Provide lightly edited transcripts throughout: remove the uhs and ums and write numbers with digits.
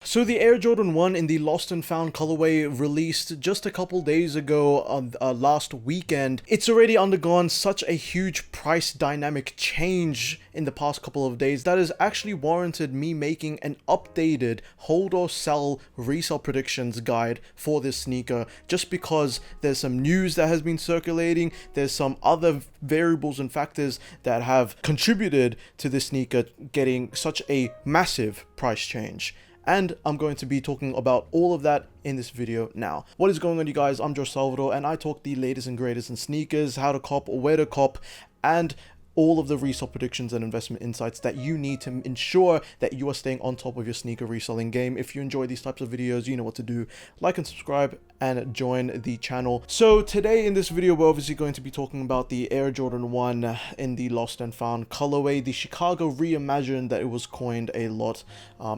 So the Air Jordan 1 in the Lost and Found colorway released just a couple days ago on last weekend. It's already undergone such a huge price dynamic change in the past couple of days that has actually warranted me making an updated hold or sell resale predictions guide for this sneaker, just because there's some news that has been circulating, there's some other variables and factors that have contributed to this sneaker getting such a massive price change. And I'm going to be talking about all of that in this video now. What is going on, you guys? I'm Salvador, and I talk the latest and greatest in sneakers, how to cop, where to cop, and all of the resale predictions and investment insights that you need to ensure that you are staying on top of your sneaker reselling game. If you enjoy these types of videos, you know what to do. Like and subscribe and join the channel. So today in this video, we're obviously going to be talking about the Air Jordan 1 in the Lost and Found colorway, the Chicago reimagined that it was coined a lot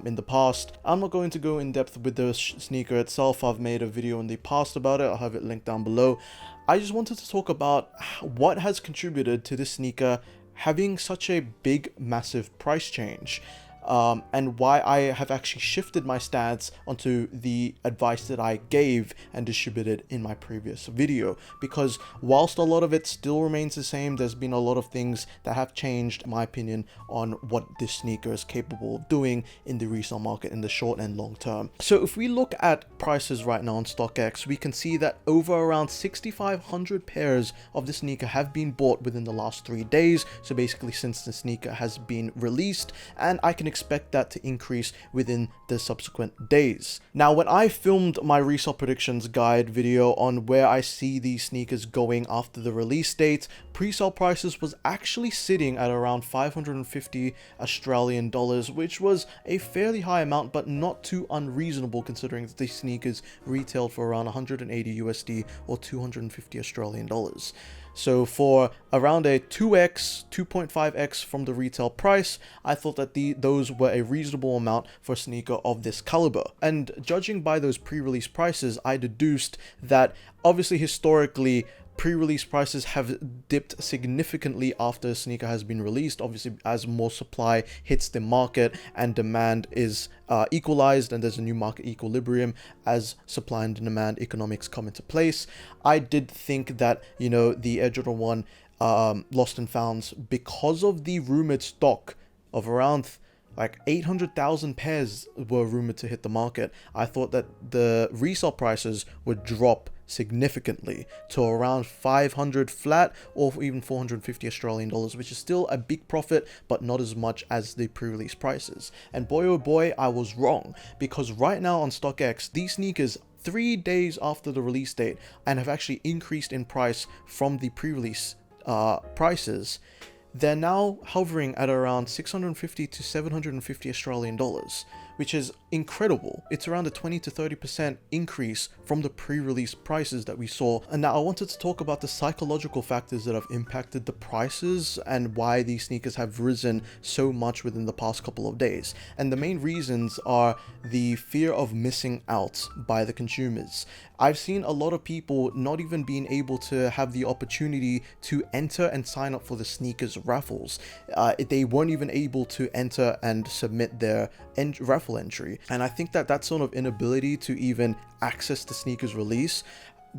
in the past. I'm not going to go in depth with the sneaker itself. I've made a video in the past about it. I'll have it linked down below. I just wanted to talk about what has contributed to this sneaker having such a big, massive price change. And why I have actually shifted my stance onto the advice that I gave and distributed in my previous video. Because whilst a lot of it still remains the same, there's been a lot of things that have changed, in my opinion, on what this sneaker is capable of doing in the resale market in the short and long term. So if we look at prices right now on StockX, we can see that over around 6,500 pairs of the sneaker have been bought within the last 3 days. So basically since the sneaker has been released, and I can expect that to increase within the subsequent days. Now, when I filmed my resale predictions guide video on where I see these sneakers going after the release date, pre-sale prices was actually sitting at around 550 Australian dollars, which was a fairly high amount, but not too unreasonable considering that these sneakers retailed for around 180 USD or 250 Australian dollars. So for around a 2x, 2.5x from the retail price, I thought that those were a reasonable amount for a sneaker of this caliber. And judging by those pre-release prices, I deduced that obviously historically pre-release prices have dipped significantly after a sneaker has been released, obviously as more supply hits the market and demand is equalized and there's a new market equilibrium as supply and demand economics come into place. I did think that, you know, the Air Jordan 1 Lost and Founds, because of the rumored stock of around like 800,000 pairs were rumored to hit the market, I thought that the resale prices would drop significantly to around 500 flat or even 450 Australian dollars, which is still a big profit, but not as much as the pre-release prices. And boy oh boy, I was wrong, because right now on StockX, these sneakers 3 days after the release date and have actually increased in price from the pre-release prices. They're now hovering at around 650 to 750 Australian dollars, which is incredible. It's around a 20 to 30% increase from the pre-release prices that we saw. And now I wanted to talk about the psychological factors that have impacted the prices and why these sneakers have risen so much within the past couple of days. And the main reasons are the fear of missing out by the consumers. I've seen a lot of people not even being able to have the opportunity to enter and sign up for the sneakers raffles. They weren't even able to enter and submit their raffle entry. And I think that that sort of inability to even access the sneakers release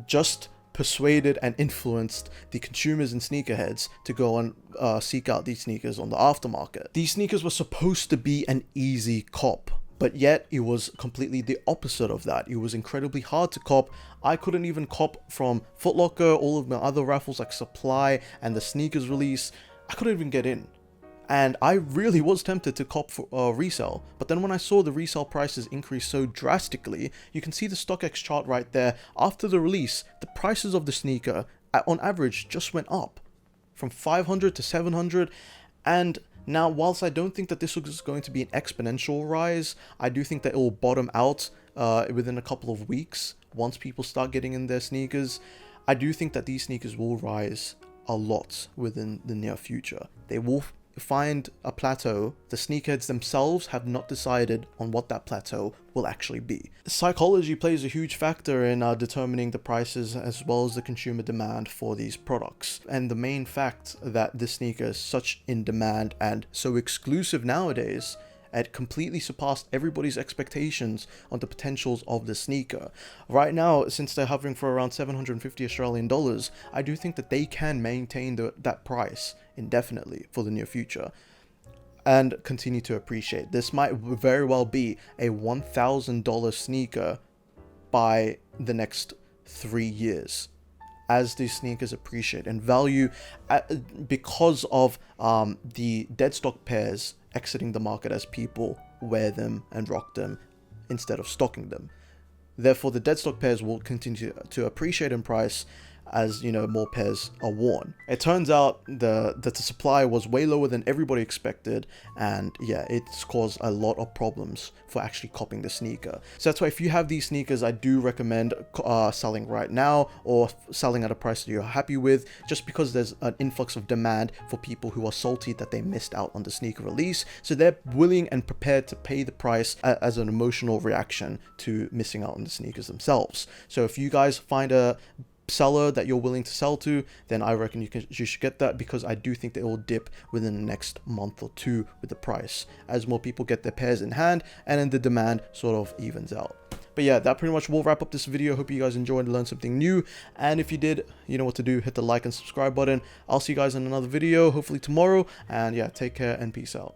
just persuaded and influenced the consumers and sneakerheads to go and seek out these sneakers on the aftermarket. These sneakers were supposed to be an easy cop, but yet it was completely the opposite of that. It was incredibly hard to cop. I couldn't even cop from Foot Locker, all of my other raffles like Supply and the sneakers release. I couldn't even get in. And I really was tempted to cop for resale. But then when I saw the resale prices increase so drastically, you can see the StockX chart right there. After the release, the prices of the sneaker on average just went up from 500 to 700. And now, whilst I don't think that this is going to be an exponential rise, I do think that it will bottom out within a couple of weeks once people start getting in their sneakers. I do think that these sneakers will rise a lot within the near future. They will find a plateau. The sneakerheads themselves have not decided on what that plateau will actually be. Psychology plays a huge factor in determining the prices as well as the consumer demand for these products. And the main fact that this sneaker is such in demand and so exclusive nowadays It completely surpassed everybody's expectations on the potentials of the sneaker. Right now, since they're hovering for around 750 Australian dollars, I do think that they can maintain that price indefinitely for the near future and continue to appreciate. This might very well be a $1,000 sneaker by the next 3 years, as these sneakers appreciate in value because of the dead stock pairs exiting the market as people wear them and rock them instead of stocking them. Therefore, the dead stock pairs will continue to appreciate in price as, you know, more pairs are worn. It turns out that the supply was way lower than everybody expected, and yeah, it's caused a lot of problems for actually copying the sneaker. So that's why if you have these sneakers, I do recommend selling right now or selling at a price that you're happy with, just because there's an influx of demand for people who are salty that they missed out on the sneaker release. So they're willing and prepared to pay the price as an emotional reaction to missing out on the sneakers themselves. So if you guys find a seller that you're willing to sell to, then I reckon you should get that, because I do think they will dip within the next month or two with the price as more people get their pairs in hand and then the demand sort of evens out. But yeah, that pretty much will wrap up this video. Hope you guys enjoyed and learned something new, and if you did, you know what to do. Hit the like and subscribe button. I'll see you guys in another video hopefully tomorrow, and yeah, take care and peace out.